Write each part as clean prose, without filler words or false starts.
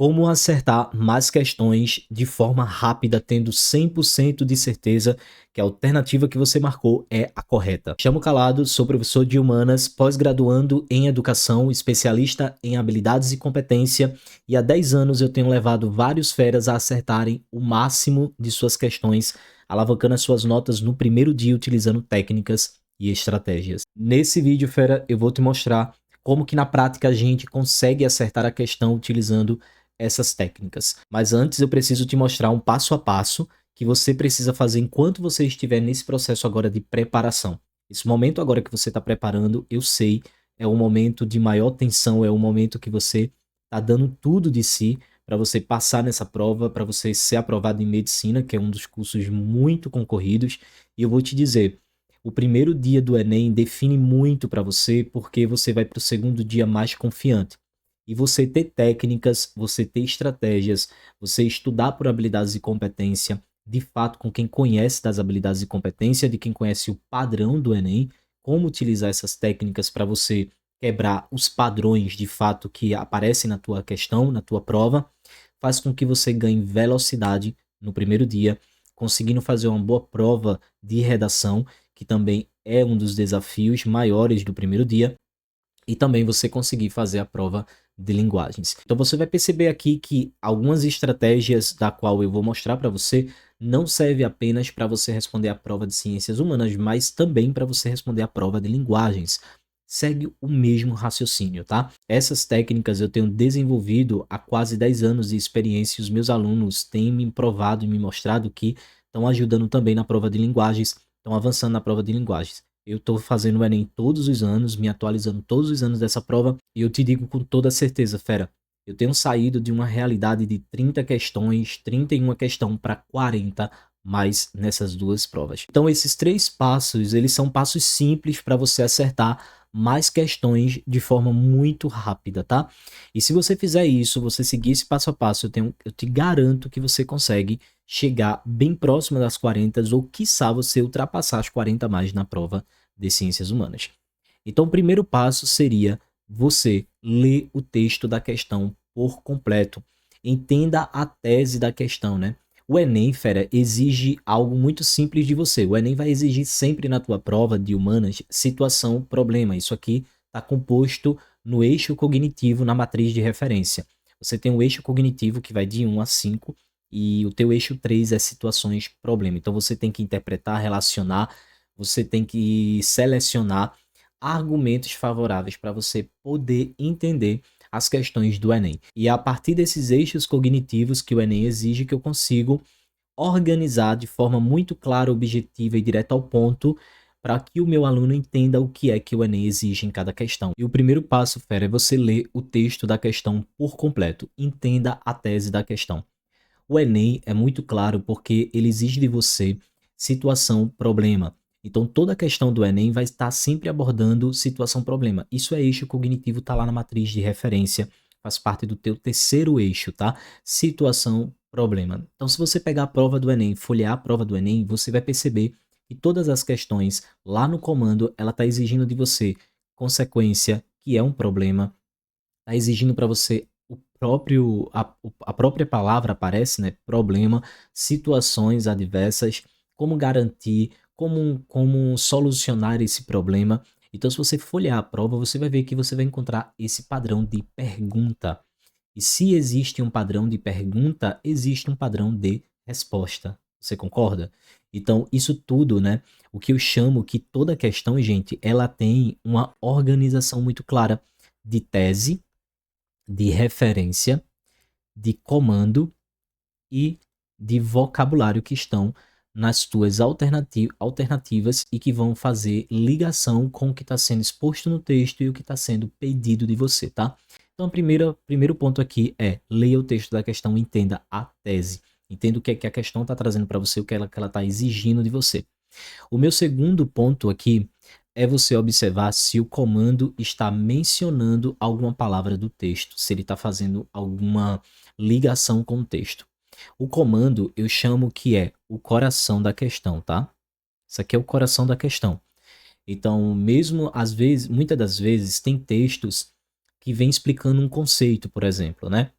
Como acertar mais questões de forma rápida, tendo 100% de certeza que a alternativa que você marcou é a correta. Chamo Calado, sou professor de humanas, pós-graduando em educação, especialista em habilidades e competência, e há 10 anos eu tenho levado vários feras a acertarem o máximo de suas questões, alavancando as suas notas no primeiro dia utilizando técnicas e estratégias. Nesse vídeo, fera, eu vou te mostrar como que na prática a gente consegue acertar a questão utilizando essas técnicas. Mas antes eu preciso te mostrar um passo a passo que você precisa fazer enquanto você estiver nesse processo agora de preparação. Esse momento agora que você está preparando, eu sei, é um momento de maior tensão, é um momento que você está dando tudo de si para você passar nessa prova, para você ser aprovado em medicina, que é um dos cursos muito concorridos. E eu vou te dizer, o primeiro dia do Enem define muito para você, porque você vai para o segundo dia mais confiante. E você ter técnicas, você ter estratégias, você estudar por habilidades e competência, de fato, com quem conhece das habilidades e competência, de quem conhece o padrão do Enem, como utilizar essas técnicas para você quebrar os padrões de fato que aparecem na tua questão, na tua prova, faz com que você ganhe velocidade no primeiro dia, conseguindo fazer uma boa prova de redação, que também é um dos desafios maiores do primeiro dia, e também você conseguir fazer a prova de linguagens. Então você vai perceber aqui que algumas estratégias da qual eu vou mostrar para você não serve apenas para você responder a prova de ciências humanas, mas também para você responder a prova de linguagens. Segue o mesmo raciocínio, tá? Essas técnicas eu tenho desenvolvido há quase 10 anos de experiência e os meus alunos têm me provado e me mostrado que estão ajudando também na prova de linguagens, estão avançando na prova de linguagens. Eu estou fazendo o Enem todos os anos, me atualizando todos os anos dessa prova, e eu te digo com toda certeza, fera, eu tenho saído de uma realidade de 30 questões, 31 questão para 40 mais nessas duas provas. Então esses três passos, eles são passos simples para você acertar mais questões de forma muito rápida, tá? E se você fizer isso, você seguir esse passo a passo, eu te garanto que você consegue chegar bem próximo das 40 ou quiçá você ultrapassar as 40 mais na prova de ciências humanas. Então, o primeiro passo seria você ler o texto da questão por completo. Entenda a tese da questão, né? O Enem, fera, exige algo muito simples de você. O Enem vai exigir sempre na tua prova de humanas situação, problema. Isso aqui está composto no eixo cognitivo na matriz de referência. Você tem um eixo cognitivo que vai de 1 a 5 e o teu eixo 3 é situações, problema. Então você tem que interpretar, relacionar, você tem que selecionar argumentos favoráveis para você poder entender as questões do Enem. E é a partir desses eixos cognitivos que o Enem exige que eu consigo organizar de forma muito clara, objetiva e direta ao ponto para que o meu aluno entenda o que é que o Enem exige em cada questão. E o primeiro passo, fera, é você ler o texto da questão por completo. Entenda a tese da questão. O Enem é muito claro porque ele exige de você situação, problema. Então toda a questão do Enem vai estar sempre abordando situação, problema. Isso é eixo cognitivo, tá lá na matriz de referência, faz parte do teu terceiro eixo, tá? Situação, problema. Então se você pegar a prova do Enem, folhear a prova do Enem, você vai perceber que todas as questões lá no comando, ela está exigindo de você consequência, que é um problema, está exigindo para você o próprio a própria palavra aparece, né, problema, situações adversas, como garantir, como solucionar esse problema. Então, se você folhear a prova, você vai ver que você vai encontrar esse padrão de pergunta. E se existe um padrão de pergunta, existe um padrão de resposta. Você concorda? Então, isso tudo, né? O que eu chamo que toda questão, gente, ela tem uma organização muito clara de tese, de referência, de comando e de vocabulário que estão nas tuas alternativas e que vão fazer ligação com o que está sendo exposto no texto e o que está sendo pedido de você, tá? Então, o primeiro ponto aqui é leia o texto da questão, entenda a tese. Entenda o que é que a questão está trazendo para você, o que ela está exigindo de você. O meu segundo ponto aqui é você observar se o comando está mencionando alguma palavra do texto, se ele está fazendo alguma ligação com o texto. O comando eu chamo que é o coração da questão, tá? Isso aqui é o coração da questão. Então, mesmo às vezes, muitas das vezes, tem textos que vêm explicando um conceito, por exemplo, né?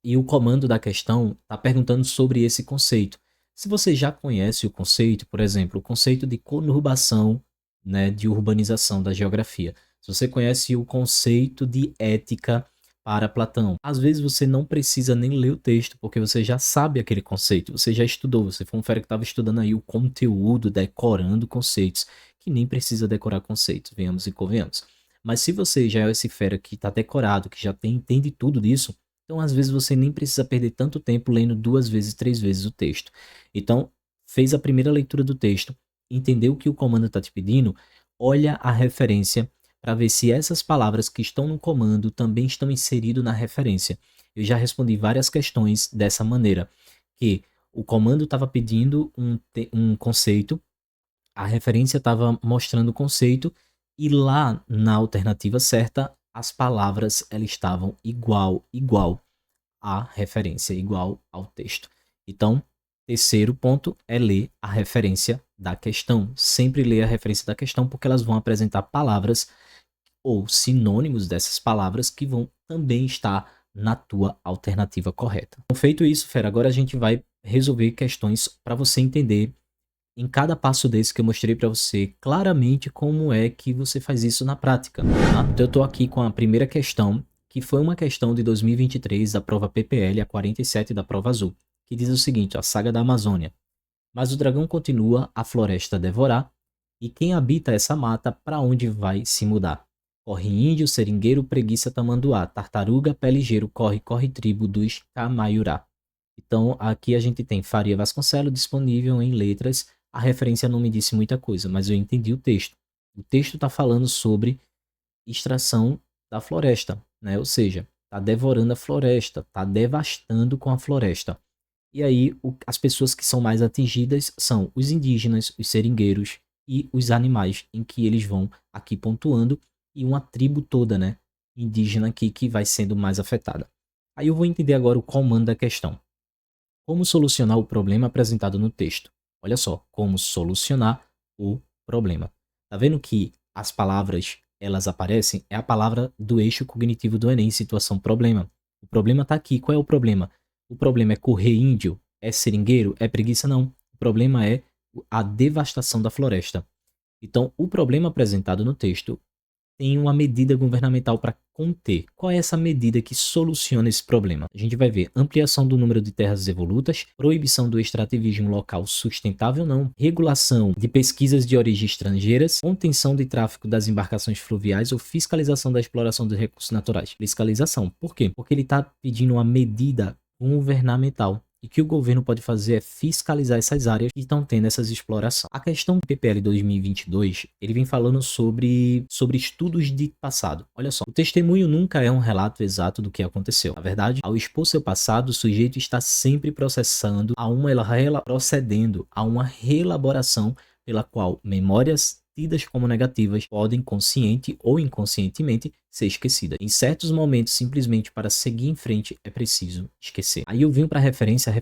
E o comando da questão está perguntando sobre esse conceito. Se você já conhece o conceito, por exemplo, o conceito de conurbação, né, de urbanização da geografia. Se você conhece o conceito de ética para Platão, às vezes você não precisa nem ler o texto, porque você já sabe aquele conceito, você já estudou, você foi um fera que estava estudando aí o conteúdo, decorando conceitos, que nem precisa decorar conceitos, venhamos e convenhamos. Mas se você já é esse fera que está decorado, que já entende tudo disso, então às vezes você nem precisa perder tanto tempo lendo 2 vezes, 3 vezes o texto. Então, fez a primeira leitura do texto, entendeu o que o comando está te pedindo, olha a referência para ver se essas palavras que estão no comando também estão inseridas na referência. Eu já respondi várias questões dessa maneira, que o comando estava pedindo um conceito, a referência estava mostrando o conceito, e lá na alternativa certa, as palavras elas estavam igual à referência, igual ao texto. Então, terceiro ponto é ler a referência da questão. Sempre ler a referência da questão, porque elas vão apresentar palavras ou sinônimos dessas palavras que vão também estar na tua alternativa correta. Então, feito isso, fera, agora a gente vai resolver questões para você entender em cada passo desse que eu mostrei para você claramente como é que você faz isso na prática, tá? Então eu tô aqui com a primeira questão, que foi uma questão de 2023 da prova PPL, a 47 da prova azul, que diz o seguinte, a saga da Amazônia. Mas o dragão continua a floresta a devorar, e quem habita essa mata, para onde vai se mudar? Corre índio, seringueiro, preguiça, tamanduá, tartaruga, pé ligeiro, corre, corre tribo dos Camaiurá. Então, aqui a gente tem Faria Vasconcelos disponível em letras. A referência não me disse muita coisa, mas eu entendi o texto. O texto está falando sobre extração da floresta, né? Ou seja, está devorando a floresta, está devastando com a floresta. E aí, as pessoas que são mais atingidas são os indígenas, os seringueiros e os animais, em que eles vão aqui pontuando, e uma tribo toda, né, indígena aqui que vai sendo mais afetada. Aí eu vou entender agora o comando da questão. Como solucionar o problema apresentado no texto? Olha só, como solucionar o problema. Tá vendo que as palavras, elas aparecem? É a palavra do eixo cognitivo do Enem, situação problema. O problema tá aqui. Qual é o problema? O problema é correr índio? É seringueiro? É preguiça? Não. O problema é a devastação da floresta. Então, o problema apresentado no texto tem uma medida governamental para conter. Qual é essa medida que soluciona esse problema? A gente vai ver ampliação do número de terras devolutas, proibição do extrativismo local sustentável não, regulação de pesquisas de origem estrangeiras, contenção de tráfico das embarcações fluviais ou fiscalização da exploração dos recursos naturais. Fiscalização. Por quê? Porque ele está pedindo uma medida governamental. E o que o governo pode fazer é fiscalizar essas áreas que estão tendo essas explorações. A questão do PPL 2022, ele vem falando sobre estudos de passado. Olha só, o testemunho nunca é um relato exato do que aconteceu. Na verdade, ao expor seu passado, o sujeito está sempre procedendo a uma reelaboração pela qual memórias tidas como negativas podem consciente ou inconscientemente ser esquecidas. Em certos momentos, simplesmente para seguir em frente, é preciso esquecer. Aí eu venho para a referência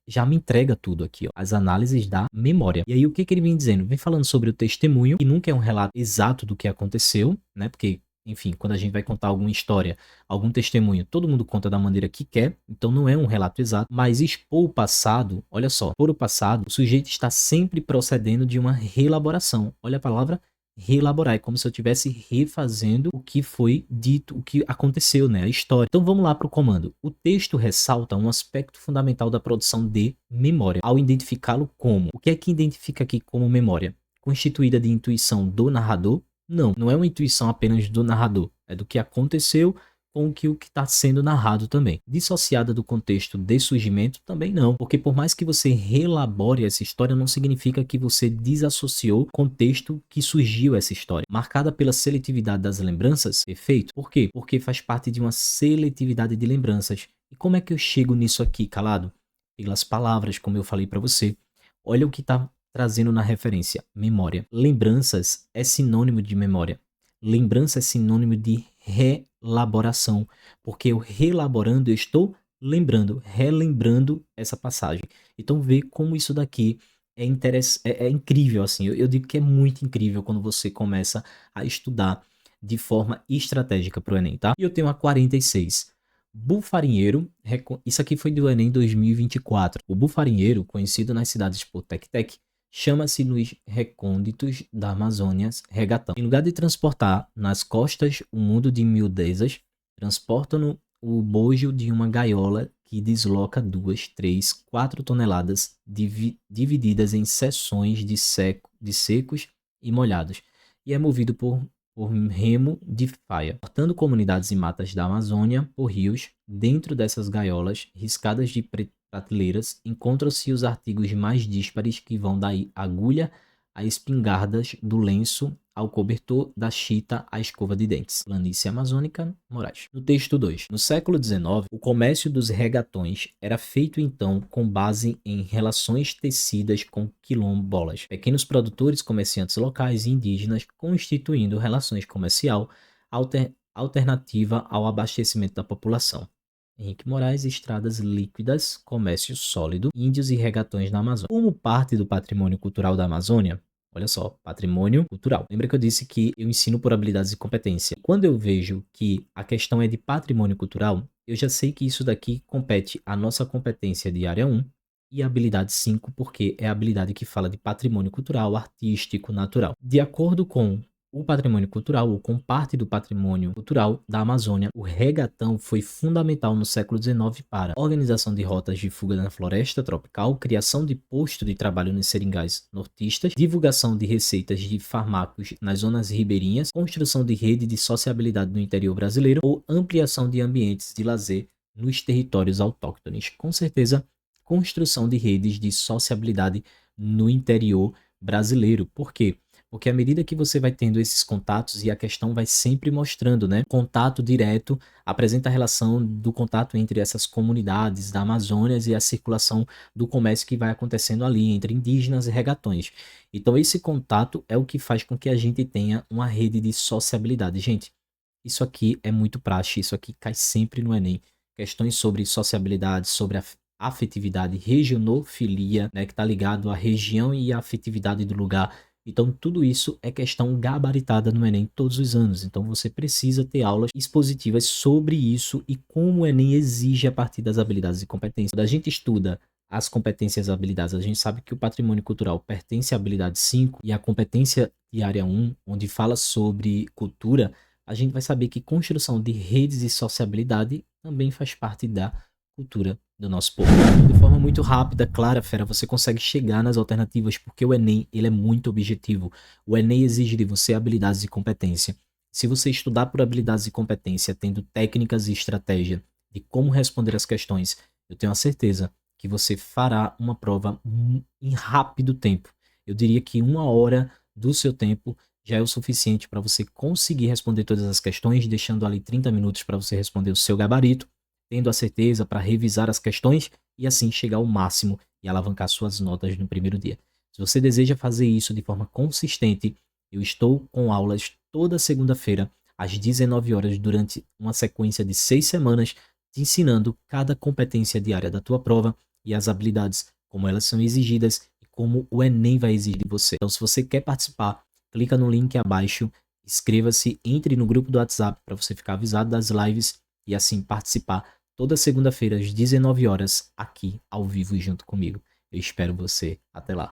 já me entrega tudo aqui, ó, as análises da memória. E aí o que ele vem dizendo? Vem falando sobre o testemunho, que nunca é um relato exato do que aconteceu, né? Porque enfim, quando a gente vai contar alguma história, algum testemunho, todo mundo conta da maneira que quer, então não é um relato exato, mas expor o passado, olha só, por o passado, o sujeito está sempre procedendo de uma reelaboração. Olha a palavra reelaborar, é como se eu estivesse refazendo o que foi dito, o que aconteceu, né, a história. Então vamos lá para o comando. O texto ressalta um aspecto fundamental da produção de memória, ao identificá-lo como. O que é que identifica aqui como memória? Constituída de intuição do narrador. Não é uma intuição apenas do narrador, é do que aconteceu com o que está sendo narrado também. Dissociada do contexto de surgimento, também não, porque por mais que você relabore essa história, não significa que você desassociou o contexto que surgiu essa história. Marcada pela seletividade das lembranças, perfeito? Por quê? Porque faz parte de uma seletividade de lembranças. E como é que eu chego nisso aqui, calado? Pelas palavras, como eu falei para você. Olha o que está trazendo na referência, memória. Lembranças é sinônimo de memória. Lembrança é sinônimo de relaboração, porque eu relaborando, eu estou lembrando, relembrando essa passagem. Então vê como isso daqui é incrível, assim, eu digo que é muito incrível quando você começa a estudar de forma estratégica para o Enem, tá? E eu tenho a 46. Bufarinheiro, isso aqui foi do Enem 2024. O bufarinheiro, conhecido nas cidades por tec-tec, chama-se nos recônditos da Amazônia regatão. Em lugar de transportar nas costas um mundo de miudezas, transportam o bojo de uma gaiola que desloca 2, 3, 4 toneladas divididas em seções de secos e molhados, e é movido por remo de faia, cortando comunidades e matas da Amazônia por rios. Dentro dessas gaiolas, riscadas de prateleiras, encontram-se os artigos mais díspares que vão da agulha a espingardas, do lenço ao cobertor, da chita à escova de dentes. Planície Amazônica, Moraes. No texto 2. No século XIX, o comércio dos regatões era feito então com base em relações tecidas com quilombolas, pequenos produtores, comerciantes locais e indígenas, constituindo relações comercial alternativa ao abastecimento da população. Henrique Moraes, Estradas Líquidas, Comércio Sólido, Índios e Regatões na Amazônia. Como parte do patrimônio cultural da Amazônia, olha só, patrimônio cultural. Lembra que eu disse que eu ensino por habilidades e competência. Quando eu vejo que a questão é de patrimônio cultural, eu já sei que isso daqui compete à nossa competência de área 1 e a habilidade 5, porque é a habilidade que fala de patrimônio cultural, artístico, natural. De acordo com o patrimônio cultural, ou com parte do patrimônio cultural da Amazônia, o regatão foi fundamental no século XIX para organização de rotas de fuga na floresta tropical, criação de posto de trabalho nos seringais nortistas, divulgação de receitas de fármacos nas zonas ribeirinhas, construção de rede de sociabilidade no interior brasileiro ou ampliação de ambientes de lazer nos territórios autóctones. Com certeza, construção de redes de sociabilidade no interior brasileiro. Por quê? Porque à medida que você vai tendo esses contatos, e a questão vai sempre mostrando, né? Contato direto apresenta a relação do contato entre essas comunidades da Amazônia e a circulação do comércio que vai acontecendo ali entre indígenas e regatões. Então esse contato é o que faz com que a gente tenha uma rede de sociabilidade. Gente, isso aqui é muito praxe, isso aqui cai sempre no Enem. Questões sobre sociabilidade, sobre a afetividade, regionofilia, né, que está ligado à região e à afetividade do lugar. Então, tudo isso é questão gabaritada no Enem todos os anos. Então, você precisa ter aulas expositivas sobre isso e como o Enem exige a partir das habilidades e competências. Quando a gente estuda as competências e habilidades, a gente sabe que o patrimônio cultural pertence à habilidade 5 e a competência de área 1, onde fala sobre cultura, a gente vai saber que construção de redes e sociabilidade também faz parte da cultura do nosso povo. De forma muito rápida, clara, fera, você consegue chegar nas alternativas, porque o Enem, ele é muito objetivo. O Enem exige de você habilidades e competência. Se você estudar por habilidades e competência, tendo técnicas e estratégia de como responder as questões, eu tenho a certeza que você fará uma prova em rápido tempo. Eu diria que 1 hora do seu tempo já é o suficiente para você conseguir responder todas as questões, deixando ali 30 minutos para você responder o seu gabarito, tendo a certeza para revisar as questões e assim chegar ao máximo e alavancar suas notas no primeiro dia. Se você deseja fazer isso de forma consistente, eu estou com aulas toda segunda-feira, às 19 horas, durante uma sequência de 6 semanas, te ensinando cada competência diária da tua prova e as habilidades, como elas são exigidas e como o Enem vai exigir de você. Então, se você quer participar, clica no link abaixo, inscreva-se, entre no grupo do WhatsApp para você ficar avisado das lives e assim participar toda segunda-feira às 19 horas aqui ao vivo junto comigo. Eu espero você. Até lá.